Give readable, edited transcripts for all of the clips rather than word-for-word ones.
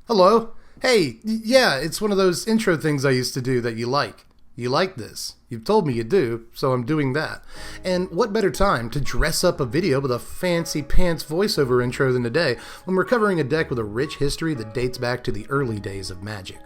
Hello? Hey, yeah, it's one of those intro things I used to do that you like. You like this. You've told me you do, so I'm doing that. And what better time to dress up a video with a fancy pants voiceover intro than today when we're covering a deck with a rich history that dates back to the early days of Magic.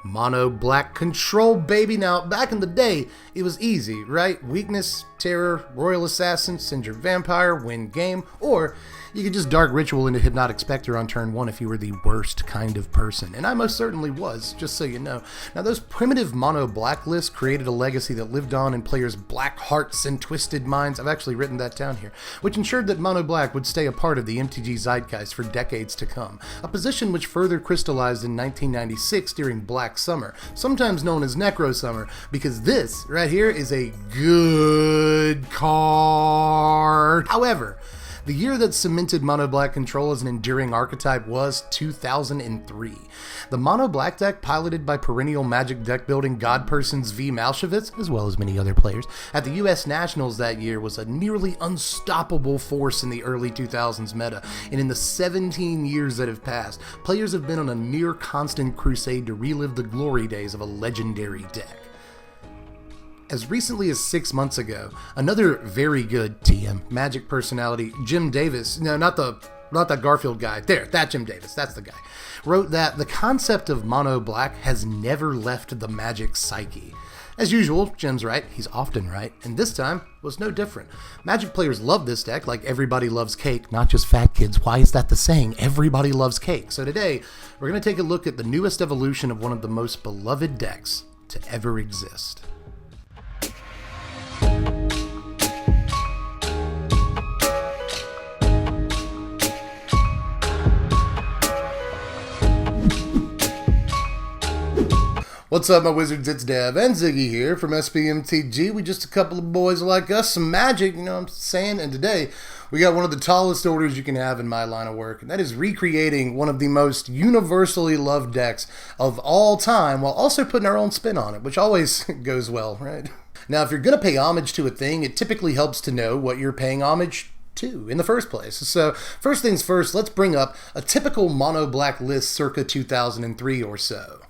Mono black control, baby. Now, back in the day, it was easy, right? Weakness, terror, royal assassin, send your vampire, win game, or you could just dark ritual into Hypnotic Spectre on turn 1 if you were the worst kind of person. And I most certainly was, just so you know. Now, those primitive mono black lists created a legacy that lived on in players' black hearts and twisted minds. I've actually written that down here, which ensured that mono black would stay a part of the MTG zeitgeist for decades to come. A position which further crystallized in 1996 during Black Summer, sometimes known as Necro Summer, because this right here is a good card. However, the year that cemented Mono Black control as an enduring archetype was 2003. The Mono Black deck, piloted by perennial Magic deck building godpersons V. Malshevitz, as well as many other players, at the US Nationals that year was a nearly unstoppable force in the early 2000s meta, and in the 17 years that have passed, players have been on a near constant crusade to relive the glory days of a legendary deck. As recently as 6 months ago, another very good TM Magic personality, Jim Davis, no, not that Garfield guy, that Jim Davis, that's the guy, wrote that the concept of mono black has never left the Magic psyche. As usual, Jim's right, he's often right, and this time was no different. Magic players love this deck like everybody loves cake, not just fat kids. Why is that the saying? Everybody loves cake. So today, we're going to take a look at the newest evolution of one of the most beloved decks to ever exist. What's up, my wizards? It's Dev and Ziggy here from Mtg. We just a couple of boys like us, some magic, you know what I'm saying? And today, we got one of the tallest orders you can have in my line of work, and that is recreating one of the most universally loved decks of all time, while also putting our own spin on it, which always goes well, right? Now, if you're going to pay homage to a thing, it typically helps to know what you're paying homage to in the first place. So, first things first, let's bring up a typical mono black list circa 2003 or so.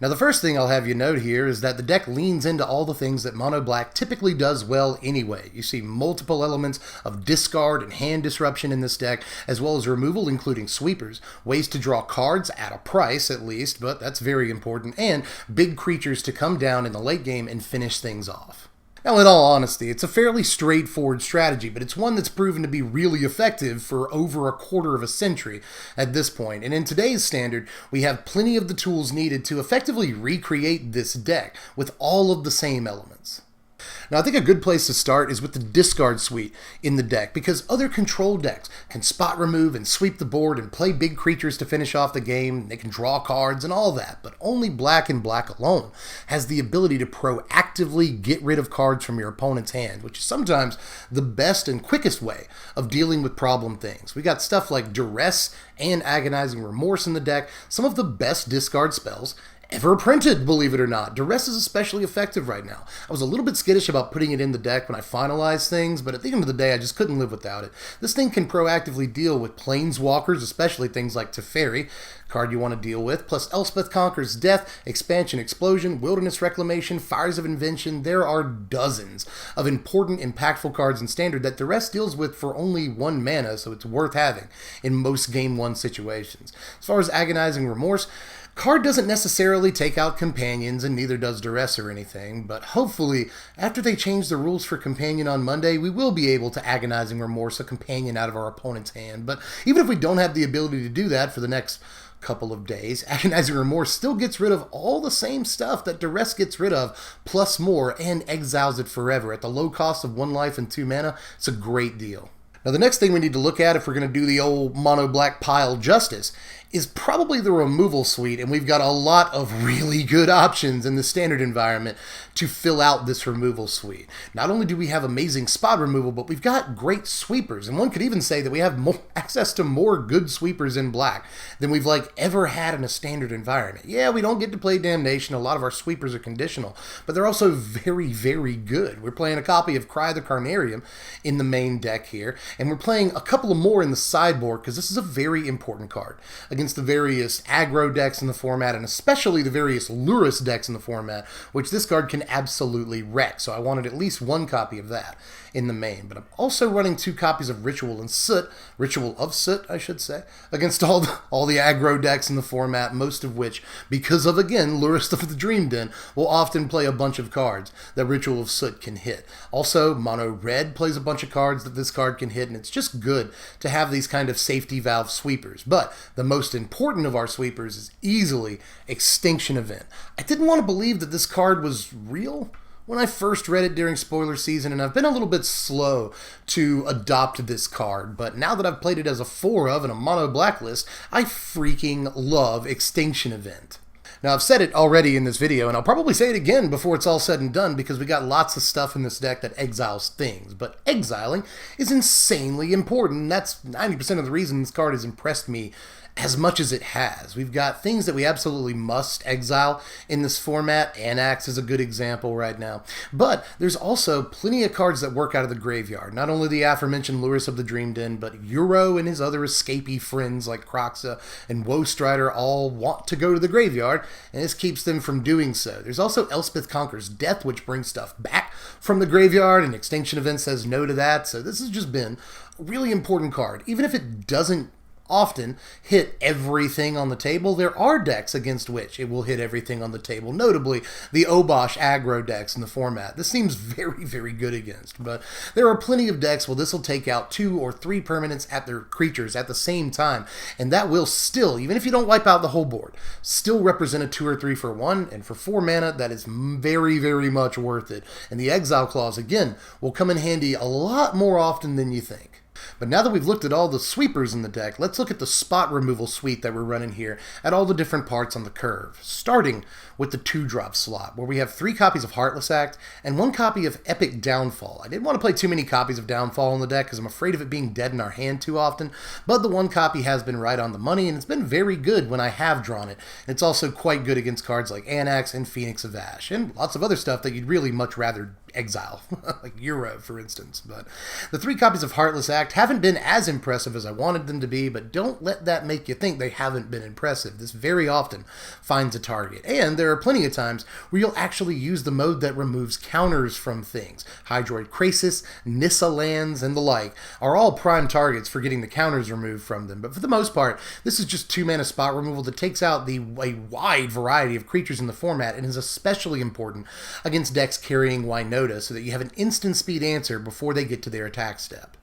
Now, the first thing I'll have you note here is that the deck leans into all the things that Mono Black typically does well anyway. You see multiple elements of discard and hand disruption in this deck, as well as removal, including sweepers, ways to draw cards at a price at least, but that's very important, and big creatures to come down in the late game and finish things off. Now, in all honesty, it's a fairly straightforward strategy, but it's one that's proven to be really effective for over a quarter of a century at this point. And in today's standard, we have plenty of the tools needed to effectively recreate this deck with all of the same elements. Now, I think a good place to start is with the discard suite in the deck, because other control decks can spot remove and sweep the board and play big creatures to finish off the game. They can draw cards and all that, but only black and black alone has the ability to proactively get rid of cards from your opponent's hand, which is sometimes the best and quickest way of dealing with problem things. We got stuff like Duress and Agonizing Remorse in the deck, some of the best discard spells ever printed, believe it or not. Duress is especially effective right now. I was a little bit skittish about putting it in the deck when I finalized things, but at the end of the day, I just couldn't live without it. This thing can proactively deal with Planeswalkers, especially things like Teferi, card you want to deal with, plus Elspeth Conquers Death, Expansion Explosion, Wilderness Reclamation, Fires of Invention. There are dozens of important, impactful cards in Standard that Duress deals with for only 1 mana, so it's worth having in most Game 1 situations. As far as Agonizing Remorse, card doesn't necessarily take out companions, and neither does Duress or anything, but hopefully, after they change the rules for companion on Monday, we will be able to Agonizing Remorse a companion out of our opponent's hand. But even if we don't have the ability to do that for the next couple of days, Agonizing Remorse still gets rid of all the same stuff that Duress gets rid of, plus more, and exiles it forever. At the low cost of 1 life and 2 mana, it's a great deal. Now, the next thing we need to look at if we're going to do the old mono black pile justice is probably the removal suite, and we've got a lot of really good options in the standard environment to fill out this removal suite. Not only do we have amazing spot removal, but we've got great sweepers, and one could even say that we have more access to more good sweepers in black than we've ever had in a standard environment. Yeah, we don't get to play Damnation, a lot of our sweepers are conditional, but they're also very, very good. We're playing a copy of Cry the Carnarium in the main deck here, and we're playing a couple of more in the sideboard, because this is a very important card. against the various aggro decks in the format, and especially the various Lurrus decks in the format, which this card can absolutely wreck. So I wanted at least one copy of that in the main. But I'm also running 2 copies of Ritual of Soot, I should say, against all the aggro decks in the format, most of which, because of, again, Lurrus of the Dream Den, will often play a bunch of cards that Ritual of Soot can hit. Also, Mono Red plays a bunch of cards that this card can hit, and it's just good to have these kind of safety valve sweepers. But the most important of our sweepers is easily Extinction Event. I didn't want to believe that this card was real when I first read it during spoiler season, and I've been a little bit slow to adopt this card, but now that I've played it as a 4 of in a mono blacklist, I freaking love Extinction Event. Now, I've said it already in this video, and I'll probably say it again before it's all said and done, because we got lots of stuff in this deck that exiles things, but exiling is insanely important, and that's 90% of the reason this card has impressed me as much as it has. We've got things that we absolutely must exile in this format. Anax is a good example right now. But there's also plenty of cards that work out of the graveyard. Not only the aforementioned Lurrus of the Dream Den, but Euro and his other escapee friends like Croxa and Woestrider all want to go to the graveyard, and this keeps them from doing so. There's also Elspeth Conquers Death, which brings stuff back from the graveyard, and Extinction Event says no to that. So this has just been a really important card. Even if it doesn't often hit everything on the table, there are decks against which it will hit everything on the table, notably the Obosh aggro decks in the format. This seems very, very good against, but there are plenty of decks where this will take out 2 or 3 permanents at their creatures at the same time, and that will still, even if you don't wipe out the whole board, still represent a 2 or 3 for 1, and for 4 mana, that is very, very much worth it. And the Exile Clause, again, will come in handy a lot more often than you think. But now that we've looked at all the sweepers in the deck, let's look at the spot removal suite that we're running here at all the different parts on the curve, starting with the 2-drop slot, where we have 3 copies of Heartless Act and 1 copy of Epic Downfall. I didn't want to play too many copies of Downfall in the deck because I'm afraid of it being dead in our hand too often, but the 1 copy has been right on the money, and it's been very good when I have drawn it. It's also quite good against cards like Anax and Phoenix of Ash, and lots of other stuff that you'd really much rather exile, like Euro, for instance. But the 3 copies of Heartless Act haven't been as impressive as I wanted them to be, but don't let that make you think they haven't been impressive. This very often finds a target, and there are plenty of times where you'll actually use the mode that removes counters from things. Hydroid Krasis, Nissa lands, and the like are all prime targets for getting the counters removed from them, but for the most part, this is just 2 mana spot removal that takes out a wide variety of creatures in the format, and is especially important against decks carrying Winota, so that you have an instant speed answer before they get to their attack step.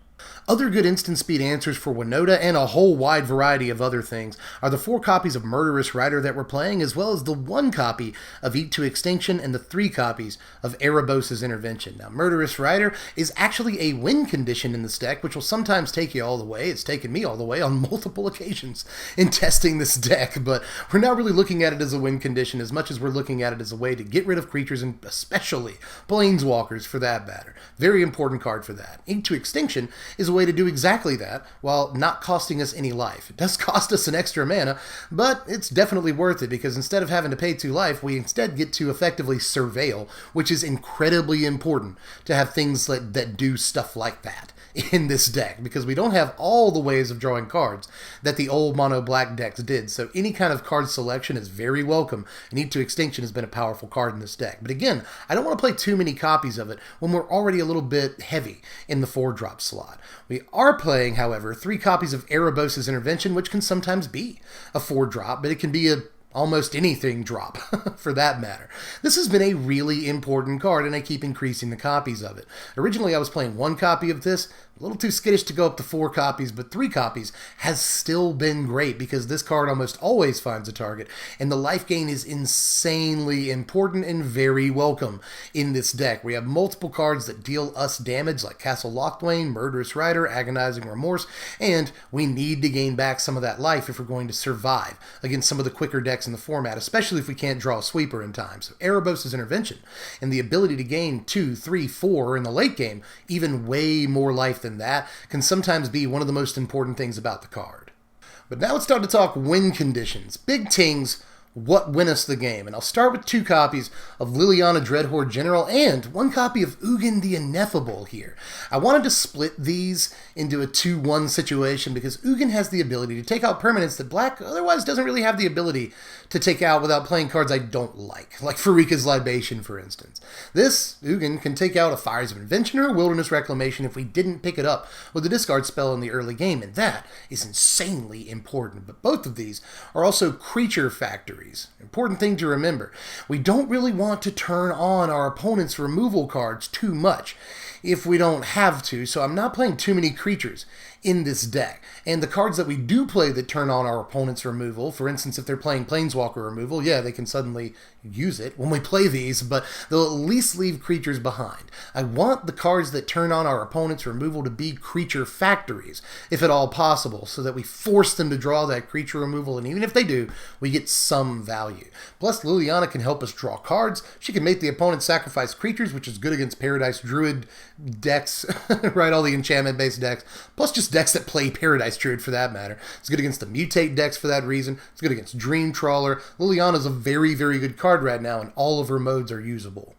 Other good instant speed answers for Winota and a whole wide variety of other things are the 4 copies of Murderous Rider that we're playing, as well as the 1 copy of Eat to Extinction and the 3 copies of Erebos' Intervention. Now, Murderous Rider is actually a win condition in this deck, which will sometimes take you all the way. It's taken me all the way on multiple occasions in testing this deck, but we're not really looking at it as a win condition as much as we're looking at it as a way to get rid of creatures, and especially Planeswalkers for that matter. Very important card for that. Eat to Extinction is a way to do exactly that while not costing us any life. It does cost us an extra mana, but it's definitely worth it, because instead of having to pay 2 life, we instead get to effectively surveil, which is incredibly important to have things that do stuff like that in this deck, because we don't have all the ways of drawing cards that the old mono black decks did, so any kind of card selection is very welcome, and Eat to Extinction has been a powerful card in this deck. But again, I don't want to play too many copies of it when we're already a little bit heavy in the 4-drop slot. We are playing, however, 3 copies of Erebos' Intervention, which can sometimes be a 4-drop, but it can be a almost anything drop, for that matter. This has been a really important card, and I keep increasing the copies of it. Originally, I was playing 1 copy of this, a little too skittish to go up to 4 copies, but 3 copies has still been great, because this card almost always finds a target, and the life gain is insanely important and very welcome in this deck. We have multiple cards that deal us damage, like Castle Locthwain, Murderous Rider, Agonizing Remorse, and we need to gain back some of that life if we're going to survive against some of the quicker decks in the format, especially if we can't draw a sweeper in time. So Erebos' Intervention and the ability to gain 2, 3, 4 in the late game, even way more life than that, can sometimes be one of the most important things about the card. But now it's time to talk win conditions. Big tings what win us the game. And I'll start with 2 copies of Liliana Dreadhorde General and 1 copy of Ugin the Ineffable here. I wanted to split these into a 2-1 situation because Ugin has the ability to take out permanents that Black otherwise doesn't really have the ability to take out without playing cards I don't like Farika's Libation, for instance. This Ugin can take out a Fires of Invention or a Wilderness Reclamation if we didn't pick it up with a discard spell in the early game, and that is insanely important. But both of these are also creature factories. Important thing to remember. We don't really want to turn on our opponent's removal cards too much if we don't have to, so I'm not playing too many creatures in this deck. And the cards that we do play that turn on our opponent's removal, for instance, if they're playing Planeswalker removal, yeah, they can suddenly use it when we play these, but they'll at least leave creatures behind. I want the cards that turn on our opponent's removal to be creature factories, if at all possible, so that we force them to draw that creature removal, and even if they do, we get some value. Plus, Liliana can help us draw cards. She can make the opponent sacrifice creatures, which is good against Paradise Druid decks, right? All the enchantment-based decks, plus just decks that play Paradise Druid for that matter. It's good against the Mutate decks for that reason. It's good against Dream Trawler. Liliana's a very, very good card right now, and all of her modes are usable.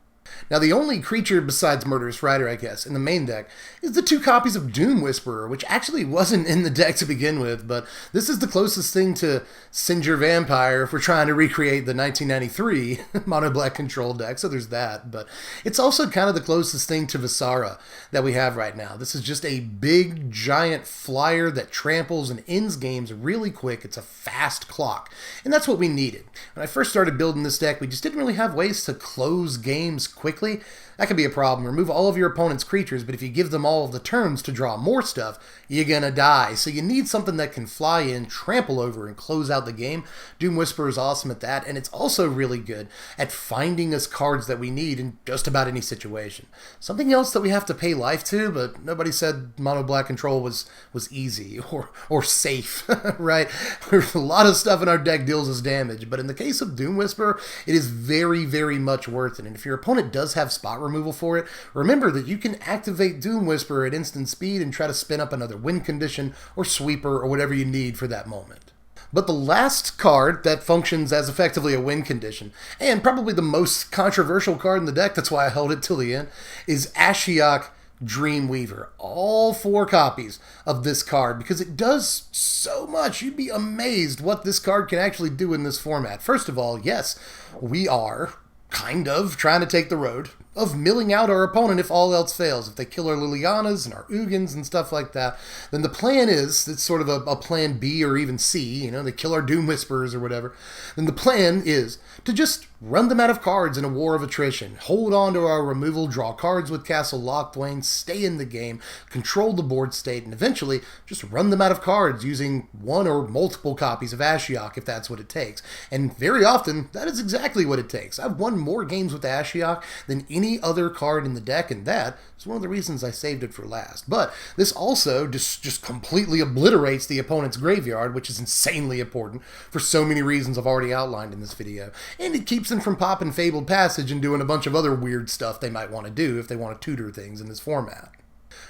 Now, the only creature besides Murderous Rider, I guess, in the main deck is the 2 copies of Doom Whisperer, which actually wasn't in the deck to begin with, but this is the closest thing to Sinjur Vampire if we're trying to recreate the 1993 Mono Black Control deck, so there's that. But it's also kind of the closest thing to Visara that we have right now. This is just a big, giant flyer that tramples and ends games really quick. It's a fast clock, and that's what we needed. When I first started building this deck, we just didn't really have ways to close games quickly. That could be a problem. Remove all of your opponent's creatures, but if you give them all of the turns to draw more stuff, you're gonna die. So you need something that can fly in, trample over, and close out the game. Doom Whisperer is awesome at that, and it's also really good at finding us cards that we need in just about any situation. Something else that we have to pay life to, but nobody said Mono Black Control was easy or safe, right? There's a lot of stuff in our deck deals us damage, but in the case of Doom Whisperer, it is very, very much worth it. And if your opponent does have spot removal for it, remember that you can activate Doom Whisperer at instant speed and try to spin up another win condition or sweeper or whatever you need for that moment. But the last card that functions as effectively a win condition, and probably the most controversial card in the deck, that's why I held it till the end, is Ashiok Dreamweaver. All 4 copies of this card, because it does so much. You'd be amazed what this card can actually do in this format. First of all, yes, we are kind of trying to take the road of milling out our opponent if all else fails. If they kill our Lilianas and our Ugins and stuff like that, then the plan is, it's sort of a plan B or even C, they kill our Doom Whisperers or whatever, then the plan is to just run them out of cards in a war of attrition, hold on to our removal, draw cards with Castle Locthwain, stay in the game, control the board state, and eventually just run them out of cards using 1 or multiple copies of Ashiok if that's what it takes. And very often, that is exactly what it takes. I've won more games with Ashiok than any other card in the deck, and that is one of the reasons I saved it for last. But this also just completely obliterates the opponent's graveyard, which is insanely important for so many reasons I've already outlined in this video. And it keeps them from popping Fabled Passage and doing a bunch of other weird stuff they might want to do if they want to tutor things in this format.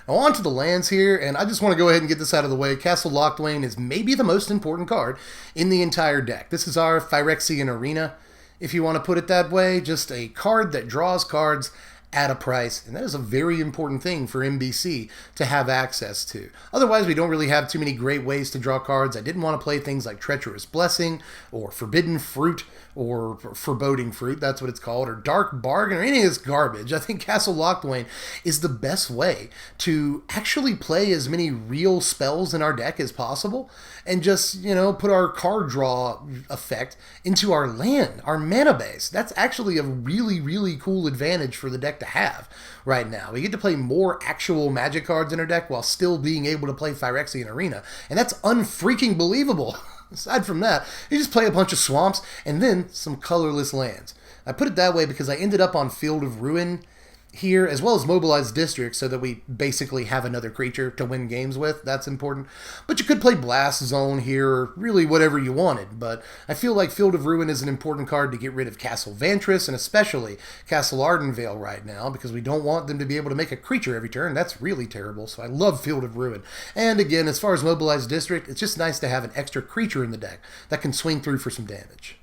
Now on to the lands here, and I just want to go ahead and get this out of the way. Castle Locthwain is maybe the most important card in the entire deck. This is our Phyrexian Arena, if you want to put it that way. Just a card that draws cards at a price, and that is a very important thing for MBC to have access to. Otherwise, we don't really have too many great ways to draw cards. I didn't want to play things like Treacherous Blessing, or Forbidden Fruit, or Foreboding Fruit, that's what it's called, or Dark Bargain, or any of this garbage. I think Castle Locthwain is the best way to actually play as many real spells in our deck as possible, and just, put our card draw effect into our land, our mana base. That's actually a really, really cool advantage for the deck to have right now. We get to play more actual Magic cards in our deck while still being able to play Phyrexian Arena, and that's unfreaking believable. Aside from that, you just play a bunch of swamps and then some colorless lands. I put it that way because I ended up on Field of Ruin here, as well as Mobilized District, so that we basically have another creature to win games with. That's important. But you could play Blast Zone here, or really whatever you wanted. But I feel like Field of Ruin is an important card to get rid of Castle Vantress, and especially Castle Ardenvale right now, because we don't want them to be able to make a creature every turn. That's really terrible, so I love Field of Ruin. And again, as far as Mobilized District, it's just nice to have an extra creature in the deck that can swing through for some damage.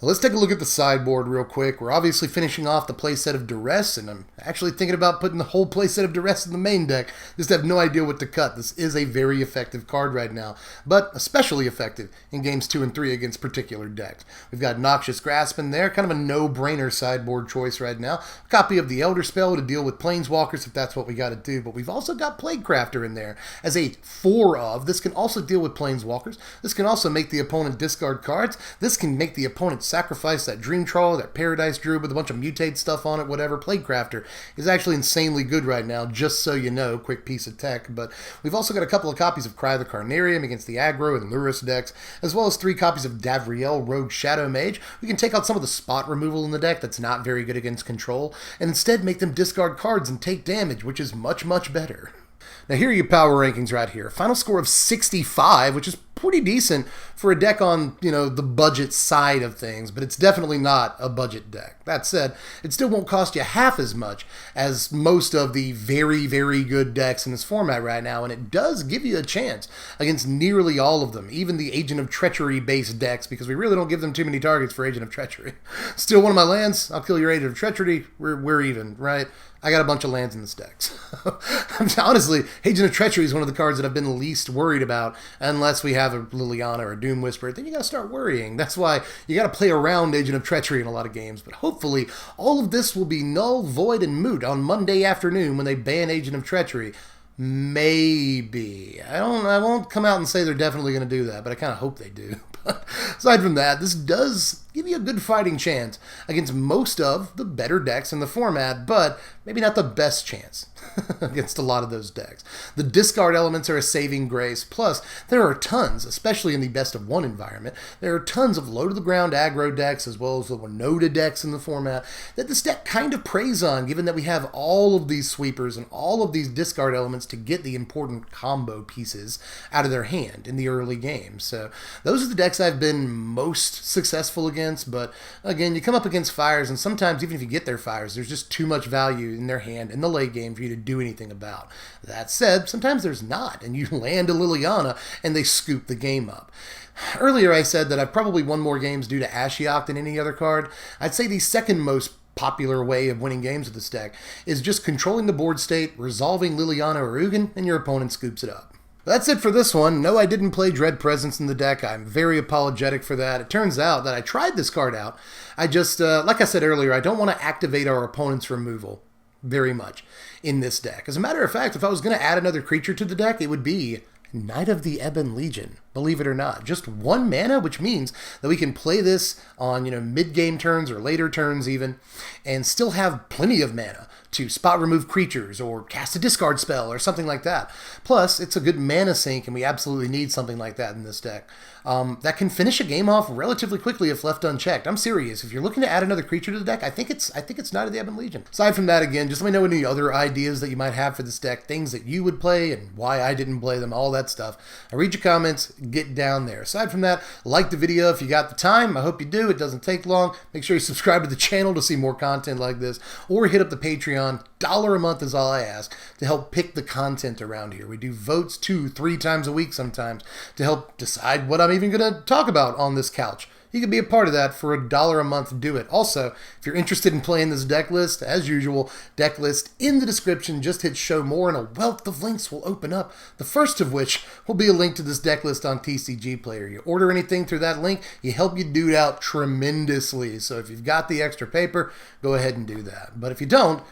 Well, let's take a look at the sideboard real quick. We're obviously finishing off the playset of Duress, and I'm actually thinking about putting the whole playset of Duress in the main deck. Just have no idea what to cut. This is a very effective card right now, but especially effective in games 2 and 3 against particular decks. We've got Noxious Grasp in there, kind of a no-brainer sideboard choice right now. A copy of the Elder Spell to deal with Planeswalkers if that's what we got to do, but we've also got Plaguecrafter in there as a 4-of. This can also deal with Planeswalkers. This can also make the opponent discard cards. This can make the opponent sacrifice that Dream Trawler, that Paradise Druid with a bunch of mutate stuff on it, whatever. Plaguecrafter is actually insanely good right now, just so you know. Quick piece of tech. But we've also got a couple of copies of Cry the Carnarium against the aggro and Lurrus decks, as well as 3 copies of Davriel Rogue Shadow Mage. We can take out some of the spot removal in the deck that's not very good against control, and instead make them discard cards and take damage, which is much, much better. Now here are your power rankings right here. Final score of 65, which is pretty decent for a deck on, the budget side of things, but it's definitely not a budget deck. That said, it still won't cost you half as much as most of the very, very good decks in this format right now, and it does give you a chance against nearly all of them, even the Agent of Treachery based decks, because we really don't give them too many targets for Agent of Treachery. Steal one of my lands, I'll kill your Agent of Treachery, we're even, right? I got a bunch of lands in this deck. So, honestly, Agent of Treachery is one of the cards that I've been least worried about, unless we have a Liliana or a Doom Whisperer. Then you got to start worrying. That's why you got to play around Agent of Treachery in a lot of games. But hopefully, all of this will be null, void, and moot on Monday afternoon when they ban Agent of Treachery. Maybe. I won't come out and say they're definitely going to do that, but I kind of hope they do. But aside from that, this does give you a good fighting chance against most of the better decks in the format, but maybe not the best chance against a lot of those decks. The discard elements are a saving grace, plus there are tons, especially in the best of one environment, there are tons of low-to-the-ground aggro decks as well as the Winota decks in the format that this deck kind of preys on, given that we have all of these sweepers and all of these discard elements to get the important combo pieces out of their hand in the early game. So those are the decks I've been most successful against, but again, you come up against fires, and sometimes even if you get their fires, there's just too much value in their hand in the late game for you to do anything about. That said, sometimes there's not, and you land a Liliana and they scoop the game up. Earlier I said that I've probably won more games due to Ashiok than any other card. I'd say the second most popular way of winning games with this deck is just controlling the board state, resolving Liliana or Ugin, and your opponent scoops it up. That's it for this one. No, I didn't play Dred Presents in the deck. I'm very apologetic for that. It turns out that I tried this card out. I just, like I said earlier, I don't want to activate our opponent's removal very much in this deck. As a matter of fact, if I was going to add another creature to the deck, it would be Knight of the Ebon Legion, believe it or not. Just 1 mana, which means that we can play this on, mid-game turns or later turns even, and still have plenty of mana to spot remove creatures or cast a discard spell or something like that. Plus, it's a good mana sink, and we absolutely need something like that in this deck. That can finish a game off relatively quickly if left unchecked. I'm serious. If you're looking to add another creature to the deck, I think it's Knight of the Ebon Legion. Aside from that, again, just let me know any other ideas that you might have for this deck, things that you would play and why I didn't play them, all that stuff. I read your comments, get down there. Aside from that, like the video if you got the time. I hope you do. It doesn't take long. Make sure you subscribe to the channel to see more content like this, or hit up the Patreon. $1 a month is all I ask to help pick the content around here. We do votes 2-3 times a week sometimes to help decide what I'm even going to talk about on this couch. You can be a part of that for $1 a month. Do it. Also, if you're interested in playing this deck list, as usual, deck list in the description. Just hit show more and a wealth of links will open up. The first of which will be a link to this deck list on TCG Player. You order anything through that link, you help your dude out tremendously. So if you've got the extra paper, go ahead and do that. But if you don't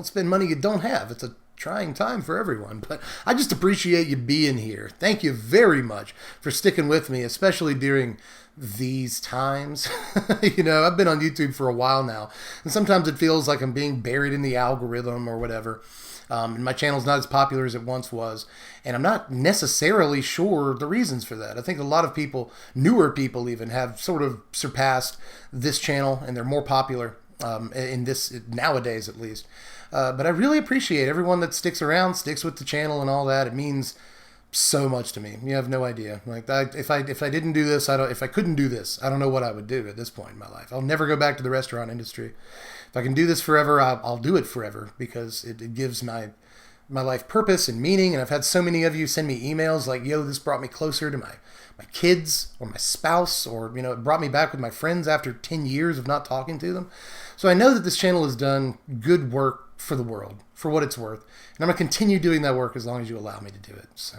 spend money you don't have. It's a trying time for everyone, but I just appreciate you being here. Thank you very much for sticking with me, especially during these times. I've been on YouTube for a while now, and sometimes it feels like I'm being buried in the algorithm or whatever. And my channel's not as popular as it once was, and I'm not necessarily sure the reasons for that. I think a lot of people, newer people even, have sort of surpassed this channel, and they're more popular in this nowadays at least. But I really appreciate everyone that sticks around, sticks with the channel and all that. It means so much to me. You have no idea. If I didn't do this, if I couldn't do this, I don't know what I would do at this point in my life. I'll never go back to the restaurant industry. If I can do this forever, I'll do it forever, because it gives my my life purpose and meaning. And I've had so many of you send me emails like, yo, this brought me closer to my kids or my spouse, or, you know, it brought me back with my friends after 10 years of not talking to them. So I know that this channel has done good work for the world, for what it's worth. And I'm going to continue doing that work as long as you allow me to do it. So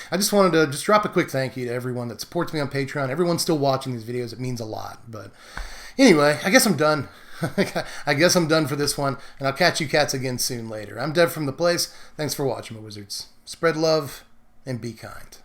I just wanted to just drop a quick thank you to everyone that supports me on Patreon. Everyone's still watching these videos. It means a lot. But anyway, I guess I'm done. I guess I'm done for this one. And I'll catch you cats again soon later. I'm Dred from The Place. Thanks for watching, my wizards. Spread love and be kind.